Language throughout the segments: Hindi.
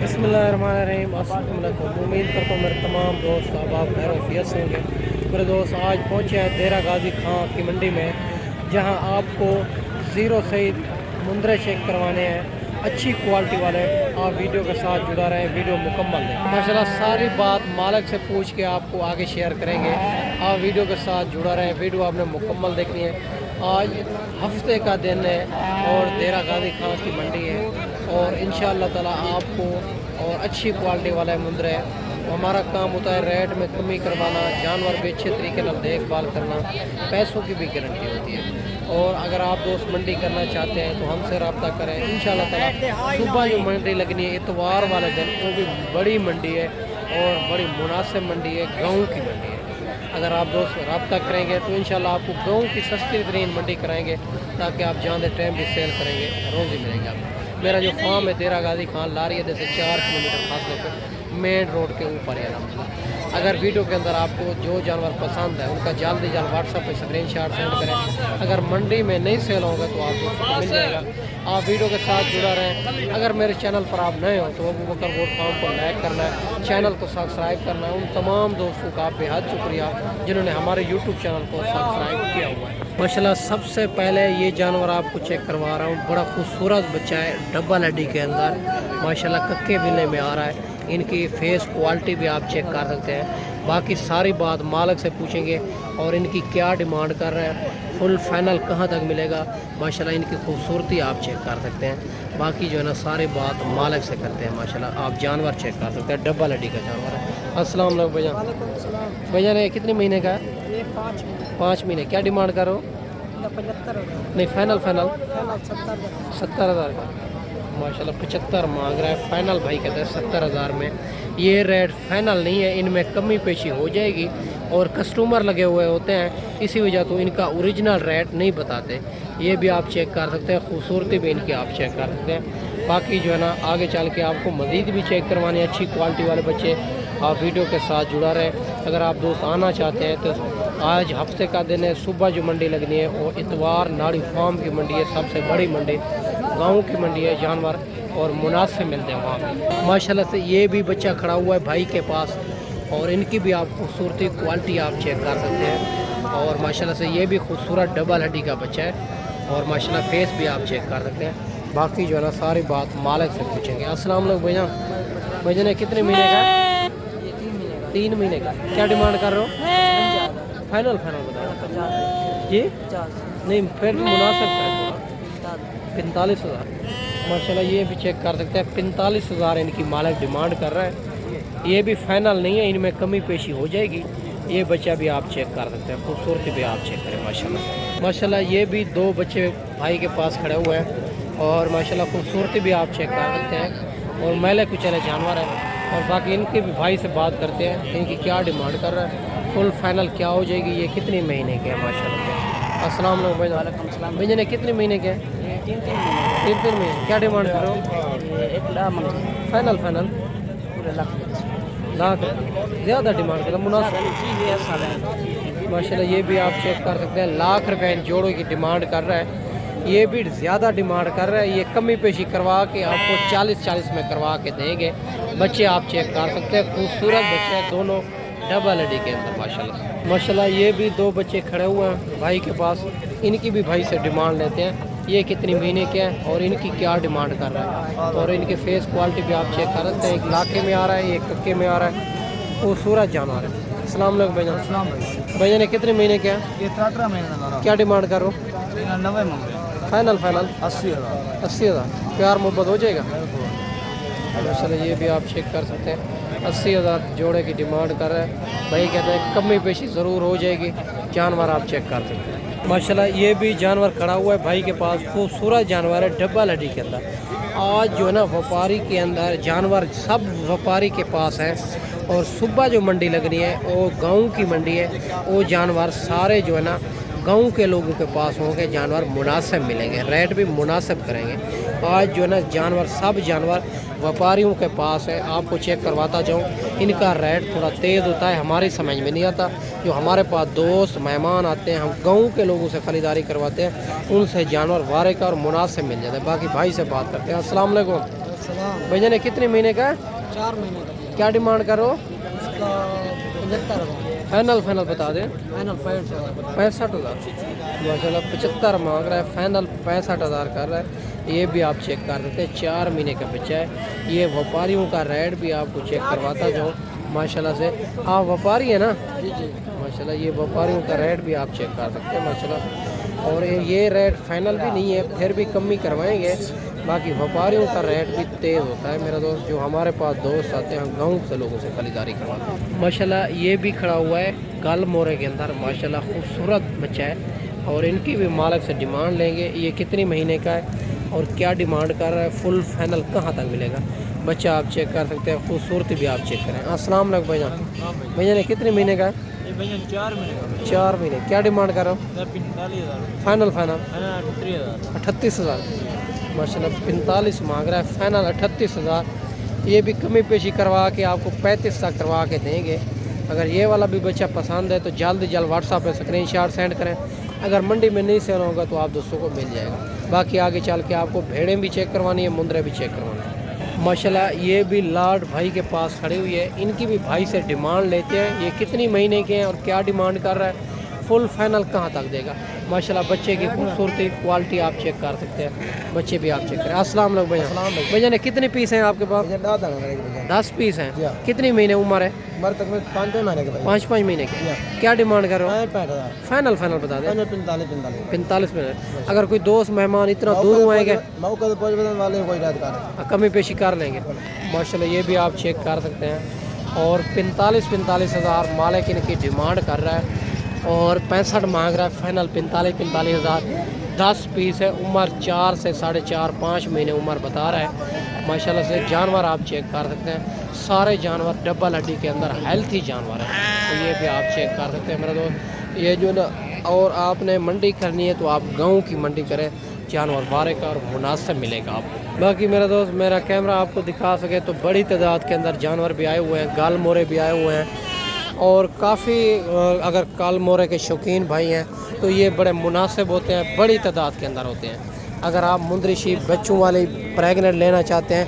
बिस्मिल्लाहिर्रहमानिर्रहीम। अस्सलाम वालेकुम। उम्मीद करता हूँ मेरे तमाम दोस्त आप खैर वफियत से होंगे। मेरे दोस्त आज पहुँचे हैं देरा गाजी खां की मंडी में, जहाँ आपको ज़ीरो से मुंदरे चेक करवाने हैं, अच्छी क्वालिटी वाले। आप वीडियो के साथ जुड़ा रहें, वीडियो मुकम्मल दें। माशाल्लाह सारी बात मालिक से पूछ के आपको आगे शेयर करेंगे। आप वीडियो के साथ जुड़ा रहें, वीडियो आपने मुकम्मल देखनी है। आज हफ्ते का दिन है और देरा गाजी खां की मंडी है और इंशाअल्लाह ताला आपको और अच्छी क्वालिटी वाला मुंदर है। हमारा काम होता है रेट में कमी करवाना, जानवर भी अच्छे तरीके से देखभाल करना, पैसों की भी गारंटी होती है। और अगर आप दोस्त मंडी करना चाहते हैं तो हमसे रब्ता करें। इंशाअल्लाह ताला सुबह जो मंडी लगनी है इतवार वाले दिन, वो भी बड़ी मंडी है और बड़ी मुनासिब मंडी है, गाँव की मंडी है। अगर आप दोस्त रब्ता करेंगे तो इंशाल्लाह आपको गाँव की सस्ती तरीन मंडी कराएंगे, ताकि आप जान दे टाइम भी सेल करेंगे, रोज़ी मिलेंगे आपको। मेरा जो फार्म है देरा गाजी खान लारिया से 4 किलोमीटर फासले पर मेन रोड के ऊपर है अलहमदुलिल्लाह। अगर वीडियो के अंदर आपको जो जानवर पसंद है उनका जल्दी जल्द व्हाट्सएप पर स्क्रीनशॉट सेंड करें। अगर मंडी में नहीं सेल होगा तो आपको मिल जाएगा। आप वीडियो के साथ जुड़ा रहें। अगर मेरे चैनल पर आप नए हो तो अबू बकर गोट फार्म को लाइक करना है, चैनल को सब्सक्राइब करना है। उन तमाम दोस्तों का बेहद शुक्रिया जिन्होंने हमारे यूट्यूब चैनल को सब्सक्राइब किया हुआ है। माशाल्लाह सबसे पहले ये जानवर आपको चेक करवा रहा हूँ। बड़ा खूबसूरत बच्चा है, डबल हड्डी के अंदर माशाल्लाह कक्के बिलने में आ रहा है। इनकी फेस क्वालिटी भी आप चेक कर सकते हैं। बाकी सारी बात मालिक से पूछेंगे और इनकी क्या डिमांड कर रहे हैं, फुल फाइनल कहाँ तक मिलेगा। माशाल्लाह इनकी खूबसूरती आप चेक कर सकते हैं। बाकी जो है ना सारी बात मालिक से करते हैं। माशाल्लाह आप जानवर चेक कर सकते हैं, डबल हड्डी का जानवर है। अस्सलाम वालेकुम भैया। भैया ने कितने महीने का है? 5 महीने। क्या डिमांड करो? 75 नहीं, फाइनल 70,000 का। माशाल्लाह 75 मांग रहा है, फाइनल भाई कहते हैं 70,000 में। ये रेट फाइनल नहीं है, इनमें कमी पेशी हो जाएगी और कस्टमर लगे हुए होते हैं, इसी वजह तो इनका ओरिजिनल रेट नहीं बताते। ये भी आप चेक कर सकते हैं, खूबसूरती भी इनकी आप चेक कर सकते हैं। बाकी जो है ना आगे चल के आपको मज़ीद भी चेक करवाने अच्छी क्वालिटी वाले बच्चे। आप वीडियो के साथ जुड़ा रहे। अगर आप दोस्त आना चाहते हैं तो आज हफ्ते का दिन है, सुबह जो मंडी लगनी है और इतवार नाड़ी फार्म की मंडी है, सबसे बड़ी मंडी गाँव की मंडी है। जानवर और मुनासिब मिलते हैं वहाँ पे। माशाल्लाह से ये भी बच्चा खड़ा हुआ है भाई के पास और इनकी भी आप खूबसूरती क्वालिटी आप चेक कर सकते हैं। और माशाल्लाह से ये भी खूबसूरत डबल हड्डी का बच्चा है और माशाल्लाह फेस भी आप चेक कर सकते हैं। बाकी जो है ना सारी बात मालिक से पूछेंगे। अस्सलाम वालेकुम भैया। भैया ने कितने महीने का? 3 महीने का। क्या डिमांड कर रहे हो? फाइनल बताओ जी। नहीं फिर मुनासिब का 45,000। माशाल्लाह ये भी चेक कर सकते हैं, 45,000 इनकी मालिक डिमांड कर रहा है। ये भी फाइनल नहीं है, इनमें कमी पेशी हो जाएगी। ये बच्चा भी आप चेक कर सकते हैं, खूबसूरती भी आप चेक करें। माशाल्लाह ये भी 2 बच्चे भाई के पास खड़े हुए हैं और माशाल्लाह खूबसूरती भी आप चेक कर सकते हैं और मैले कुचले जानवर है। और बाकी इनके भी भाई से बात करते हैं, इनकी क्या डिमांड कर रहा है, फुल फाइनल क्या हो जाएगी, ये कितने महीने के हैं माशाल्लाह। अस्सलाम वालेकुम भैया ने कितने महीने के हैं? 3 महीने। क्या डिमांड कर रहे हो? फाइनल पूरे लाख ज़्यादा डिमांड कर मुनासिब। माशाल्लाह ये भी आप चेक कर सकते हैं, लाख रुपए इन जोड़ों की डिमांड कर रहा है। ये भी ज़्यादा डिमांड कर रहा है। ये कमी पेशी करवा के आपको 40 में करवा के देंगे। बच्चे आप चेक कर सकते हैं, खूबसूरत बच्चे हैं दोनों डबल हड्डी के अंदर माशाल्लाह। ये भी 2 बच्चे खड़े हुए हैं भाई के पास, इनकी भी भाई से डिमांड लेते हैं। ये कितनी महीने के हैं और इनकी क्या डिमांड कर रहा है और इनके फेस क्वालिटी भी आप चेक कर सकते हैं। एक लाखे में आ रहा है, एक कक्के में आ रहा है, खूबसूरत जानवर है। अस्सलाम वालेकुम भैया। भैया ने कितने महीने के हैं? ये 18 महीने। क्या डिमांड करो? 90 मांगे। फाइनल 80,000। 80,000। प्यार मोहब्बत हो जाएगा। माशाल्लाह ये भी आप चेक कर सकते हैं, 80,000 जोड़े की डिमांड कर रहा है भाई। कहते हैं कमी पेशी ज़रूर हो जाएगी। जानवर आप चेक कर सकते हैं। माशाल्लाह ये भी जानवर खड़ा हुआ है भाई के पास, खूबसूरत जानवर है डबल हड्डी के अंदर। आज जो है ना व्यापारी के अंदर जानवर सब व्यापारी के पास है और सुबह जो मंडी लगनी है वो गाँव की मंडी है। वो जानवर सारे जो है ना गाँव के लोगों के पास होंगे, जानवर मुनासिब मिलेंगे, रेट भी मुनासिब करेंगे। आज जो है ना जानवर सब जानवर व्यापारियों के पास है। आपको चेक करवाता जाऊँ, इनका रेट थोड़ा तेज़ होता है, हमारी समझ में नहीं आता। जो हमारे पास दोस्त मेहमान आते हैं, हम गाँव के लोगों से ख़रीदारी करवाते हैं, उनसे जानवर वारे का और मुनासिब मिल जाता है। बाकी भाई से बात करते हैं। अस्सलाम वालेकुम। सलाम। भैया ने कितने महीने का है? 4 महीने का क्या डिमांड करो? इसका 75,000 फाइनल फाइनल बता दें। फाइनल 65,000 65,000 माशाल्लाह 75 मांग रहा है, फाइनल 65,000 कर रहा है। ये भी आप चेक कर सकते हैं, 4 महीने का बच्चा है। ये व्यापारियों का रेट भी आपको चेक करवाता जाऊँ माशाल्लाह से। आप व्यापारी है ना? जी जी। माशाल्लाह ये व्यापारियों का रेट भी आप चेक कर सकते हैं माशाल्लाह। और ये रेट फाइनल भी नहीं है, फिर भी कमी करवाएंगे। बाकी व्यापारियों का रेट भी तेज़ होता है मेरा दोस्त। जो हमारे पास दोस्त आते हैं गाँव से लोगों से खरीदारी करवाते हैं माशाल्लाह। ये भी खड़ा हुआ है गल मोरे के अंदर माशाल्लाह, खूबसूरत बच्चा है। और इनकी भी मालिक से डिमांड लेंगे। ये कितनी महीने का है और क्या डिमांड कर रहा है, फुल फाइनल कहाँ तक मिलेगा बच्चा आप चेक कर सकते हैं। खूबसूरती भी आप चेक करें। अस्सलाम वालेकुम भैया। भैया ने कितने महीने का है? भैया 4 महीने का 4 महीने। क्या डिमांड कर रहा हूँ? 45,000 फाइनल फाइनल 38,000 38,000 माशाल्लाह। 45 मांग रहा है, फाइनल 38,000। ये भी कमी पेशी करवा के आपको 35 तक करवा के देंगे। अगर ये वाला भी बच्चा पसंद है तो जल्द व्हाट्सएप पे स्क्रीनशॉट सेंड करें। अगर मंडी में नहीं सेल होगा तो आप दोस्तों को मिल जाएगा। बाकी आगे चल के आपको भेड़ें भी चेक करवानी है, मुंदरे भी चेक करवानी है माशाल्लाह। ये भी लाड भाई के पास खड़ी हुई है। इनकी भी भाई से डिमांड लेते हैं। ये कितनी महीने के हैं और क्या डिमांड कर रहा है, फुल फाइनल कहाँ तक देगा माशाल्लाह। बच्चे की खूबसूरती क्वालिटी आप चेक कर सकते हैं। बच्चे भी आप चेक करें। अस्सलाम वालेकुम भैया। भैया ने कितने पीस हैं आपके पास? 10 पीस हैं। कितनी महीने उम्र है? 5 महीने के। क्या डिमांड कर रहे हो? फाइनल फाइनल बता दें। 45 मिनट। अगर कोई दोस्त मेहमान इतना दूर आएंगे कमी पेशी कर लेंगे माशाल्लाह। ये भी आप चेक कर सकते हैं। और 45,000 मालिक इनकी डिमांड कर रहा है और 65 मांग रहा है, फाइनल 45,000। 10 पीस है। उम्र 4 से 4.5 5 महीने उम्र बता रहा है माशाल्लाह से। जानवर आप चेक कर सकते हैं, सारे जानवर डबल हड्डी के अंदर हेल्थी जानवर है। तो ये भी आप चेक कर सकते हैं मेरा दोस्त। ये जो ना, और आपने मंडी करनी है तो आप गाँव की मंडी करें, जानवर बारे का और मुनासिब मिलेगा आपको। बाकी मेरा दोस्त मेरा कैमरा आपको दिखा सके तो बड़ी तादाद के अंदर जानवर भी आए हुए हैं, गाल मोरे भी आए हुए हैं। और काफ़ी अगर काल मोरे के शौकीन भाई हैं तो ये बड़े मुनासिब होते हैं, बड़ी तादाद के अंदर होते हैं। अगर आप मुंदरी शीप बच्चों वाले प्रेगनेंट लेना चाहते हैं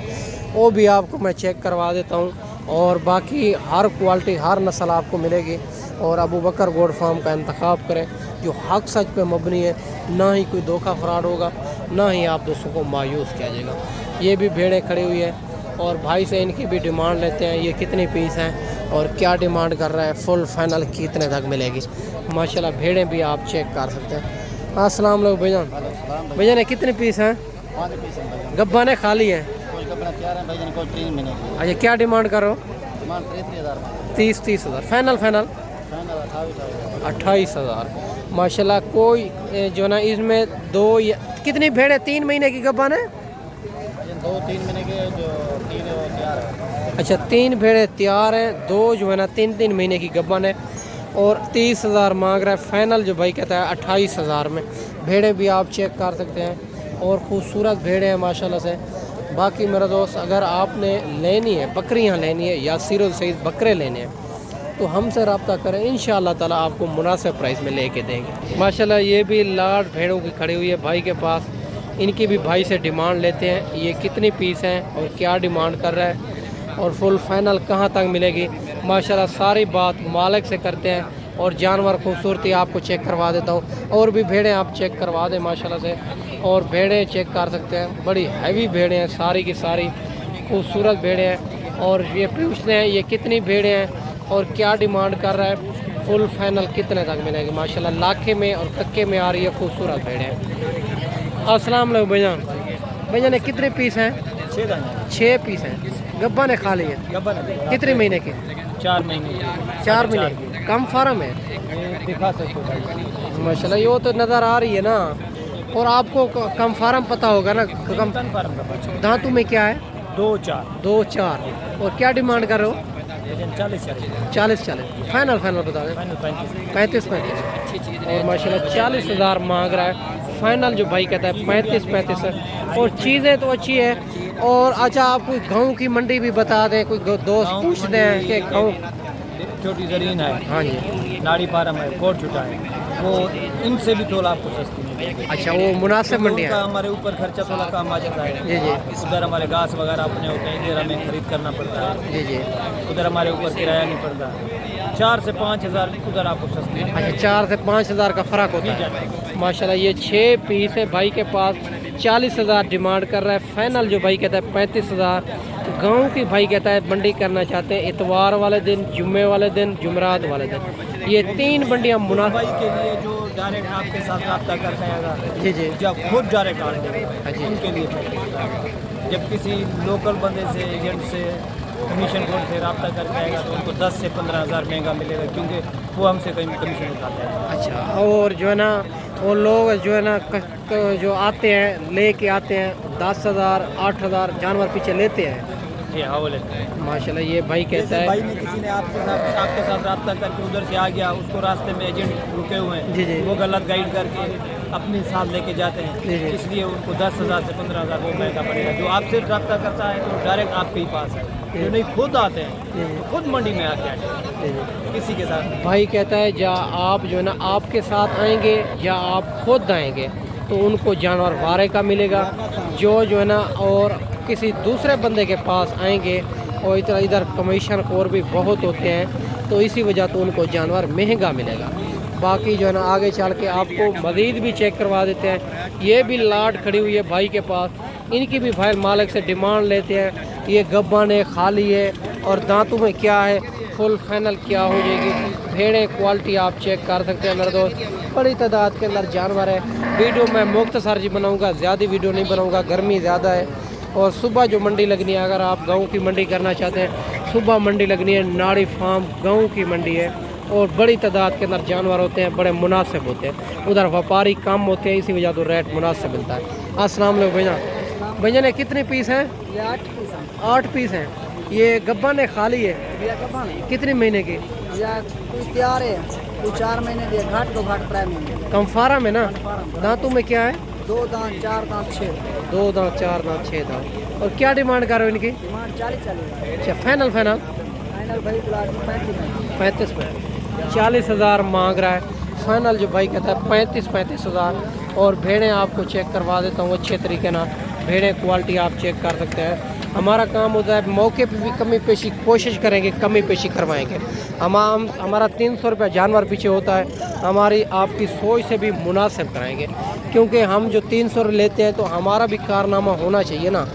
वो भी आपको मैं चेक करवा देता हूँ। और बाकी हर क्वालिटी हर नस्ल आपको मिलेगी। और अबू बकर गोड फार्म का इंतखाब करें जो हक सच पे मबनी है, ना ही कोई धोखा फ्रॉड होगा, ना ही आप दोस्तों को मायूस किया जाएगा। ये भी भेड़ें खड़ी हुई है और भाई से इनकी भी डिमांड लेते हैं। ये कितनी पीस हैं और क्या डिमांड कर रहा है, फुल फाइनल कितने तक मिलेगी माशाल्लाह। भेड़ें भी आप चेक कर सकते हैं। अस्सलाम वालेकुम भैया। भैया ने कितने पीस हैं? 5 पीस हैं। गब्बा ने खाली है? कोई कपड़ा तैयार है भाई, कोई 3 महीने। अच्छा क्या डिमांड करो? 30,000 फाइनल 28,000 माशाल्लाह। कोई जो ना इसमें दो या कितनी भेड़ें? 3 महीने की गब्बा ने? 2-3 महीने के जो 3 है वो तैयार है। अच्छा 3 भेड़ें तैयार हैं, 2 जो है ना 3 महीने की गब्बन है। और 30,000 मांग रहा है, फाइनल जो भाई कहता है 28,000 में। भेड़ें भी आप चेक कर सकते हैं और ख़ूबसूरत भेड़ें हैं माशाल्लाह से। बाकी मेरा दोस्त अगर आपने लेनी है, बकरियां लेनी है या सिरो सईद बकरे लेने हैं तो हमसे रब्ता करें, इंशाअल्लाह ताला आपको मुनासिब प्राइस में लेके देंगे माशाल्लाह। ये भी लाड भेड़ों की खड़ी हुई है भाई के पास। इनकी भी भाई से डिमांड लेते हैं, ये कितनी पीस हैं और क्या डिमांड कर रहा है और फुल फाइनल कहाँ तक मिलेगी माशाल्लाह। सारी बात मालिक से करते हैं। और जानवर खूबसूरती आपको चेक करवा देता हूँ। और भी भेड़ें आप चेक करवा दें माशाल्लाह से। और भेड़ें चेक कर सकते हैं, बड़ी हैवी भेड़ें हैं, सारी की सारी खूबसूरत भेड़ें हैं। और ये पूछते हैं ये कितनी भेड़ें हैं और क्या डिमांड कर रहा है, फुल फाइनल कितने तक मिलेगी माशाल्लाह। लाखे में और कक्के में आ रही है खूबसूरत भेड़ें। अस्सलाम वालेकुम भैया। भैया ने कितने पीस हैं? 6 पीस हैं। गब्बा ने खा लिए? कितने महीने के? 4 महीने। 4 महीने। कम फार्म है दिखा सकते माशाल्लाह। ये तो नज़र आ रही है ना। और आपको कम फार्म पता होगा ना, कम फार्म का बच्चा। दांतों में क्या है? 2-4 और क्या डिमांड कर रहे हो? 40 फाइनल बता दें। 35 और माशाल्लाह 40,000 मांग रहा है। फाइनल जो भाई कहता है 35 है। और चीज़ें तो अच्छी है। और अच्छा आप कोई गाँव की मंडी भी बता दें, कोई दोस्त पूछते हैं कि गाँव छोटी जरीन है, हाँ जी नाड़ी फार्म है, कोट छुटा है, वो इनसे भी थोड़ा आपको सस्ती मिलेगी। अच्छा, वो मुनासिब मंडियाँ उनका हैं। हमारे ऊपर खर्चा थोड़ा कम आ जाता है। जी जी उधर हमारे घास वगैरह अपने होते हैं, इधर हमें खरीद करना पड़ता है। जी जी। उधर हमारे ऊपर किराया नहीं पड़ता। 4 से 5 हज़ार उधर आपको सस्ती है। अच्छा, 4 से 5 हज़ार का फ़र्क होता है। माशाल्लाह, ये 6 पीस है भाई के पास। 40,000 डिमांड कर रहा है। फाइनल जो भाई कहता है 35,000। गाँव की भाई कहता है मंडी करना चाहते हैं इतवार वाले दिन, जुम्मे वाले दिन, जुमरात वाले दिन। ये 3 मंडियाँ भाई के लिए जो डायरेक्ट आपके साथ रब्ता कर पाएगा, जी जी जब खुद डायरेक्ट आएंगे जी। उनके लिए फ़ायदा होता है। जब किसी लोकल बंदे से, एजेंट से, कमीशन कोड से रब्ता करके आएगा तो उनको 10 से 15 हज़ार महंगा मिलेगा, क्योंकि वो हमसे कहीं कमीशन उठाते हैं। अच्छा, और जो है ना वो लोग जो है ना जो आते हैं लेके आते हैं 10,000 8,000 जानवर पीछे लेते हैं। जी हाँ, वो लेते हैं। माशाल्लाह, ये भाई कहता जैसे है। भाई ने किसी ने आपके साथ रब्ता करके उधर से आ गया, उसको रास्ते में एजेंट रुके हुए जी, जी। हैं, वो गलत गाइड करके अपने साथ लेके जाते जी, जी। हैं, इसलिए उनको 10,000 से 15,000 वो महंगा पड़ेगा। जो आपसे रब्ता करता है तो डायरेक्ट आपके ही पास है। जो नहीं खुद आते हैं तो खुद मंडी में आते हैं किसी के साथ। भाई कहता है या आप जो है ना आपके साथ आएंगे या आप खुद आएंगे तो उनको जानवर वारे का मिलेगा। जो है ना और किसी दूसरे बंदे के पास आएंगे और इधर कमीशन खोर भी बहुत होते हैं, तो इसी वजह तो उनको जानवर महंगा मिलेगा। बाकी जो है ना आगे चल के आपको मज़ीद भी चेक करवा देते हैं। ये भी लाट खड़ी हुई है भाई के पास, इनकी भी भाई मालिक से डिमांड लेते हैं। ये गब्बन है, खाली है और दांतों में क्या है, फुल फाइनल क्या हो जाएगी। भेड़ें क्वालिटी आप चेक कर सकते हैं मेरे दोस्त। बड़ी तादाद के अंदर जानवर है। वीडियो मैं मुख्तसर जी बनाऊँगा, ज़्यादा वीडियो नहीं बनाऊँगा, गर्मी ज़्यादा है। और सुबह जो मंडी लगनी है, अगर आप गाँव की मंडी करना चाहते हैं, सुबह मंडी लगनी है। नाड़ी फार्म गाँव की मंडी है और बड़ी तादाद के अंदर जानवर होते हैं, बड़े मुनासिब होते हैं। उधर व्यापारी कम होते हैं, इसी वजह तो रेट मुनासिब मिलता है। अस्सलाम वालेकुम भैया। भैया ने कितने पीस हैं? ये 8 पीस हैं। 8 पीस हैं। ये गब्बन है, खाली है। कितने महीने की? कुछ तैयार है, कुछ 4 महीने दिए, घाट को घाट प्राइम में। कम फार्म है ना? दांतों में क्या है? 2 दांत, 4 दांत, 6 2 दांत, 4 दांत, 6 दांत। और क्या डिमांड कर रहे हो इनकी? डिमांड 40 अच्छा, फाइनल फाइनल फाइनल भाई 35 में 40,000 मांग रहा है। फाइनल जो भाई कहता है 35,000। और भेड़ें आपको चेक करवा देता हूँ अच्छे तरीके ना। भेड़ें क्वालिटी आप चेक कर सकते हैं। हमारा काम होता है मौके पे भी कमी पेशी कोशिश करेंगे, कमी पेशी करवाएंगे। हमारा 300 रुपये जानवर पीछे होता है, हमारी आपकी सोच से भी मुनासिब कराएंगे, क्योंकि हम जो 300 लेते हैं तो हमारा भी कारनामा होना चाहिए ना।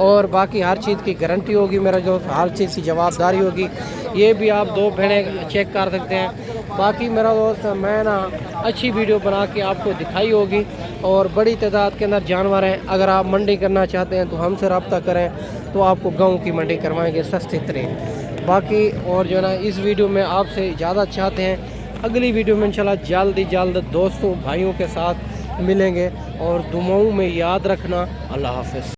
और बाकी हर चीज़ की गारंटी होगी मेरा, जो हर चीज़ की जवाबदारी होगी। ये भी आप 2 भेड़ें चेक कर सकते हैं। बाकी मेरा दोस्त मैं ना अच्छी वीडियो बना के आपको दिखाई होगी। और बड़ी तादाद के अंदर जानवर हैं। अगर आप मंडी करना चाहते हैं तो हमसे रब्ता करें, तो आपको गाँव की मंडी करवाएंगे सस्ती तरीन। बाकी और जो है ना इस वीडियो में आपसे इजाज़त चाहते हैं। अगली वीडियो में इंशाल्लाह जल्द दोस्तों भाइयों के साथ मिलेंगे। और दुआओं में याद रखना। अल्लाह हाफ़िज़।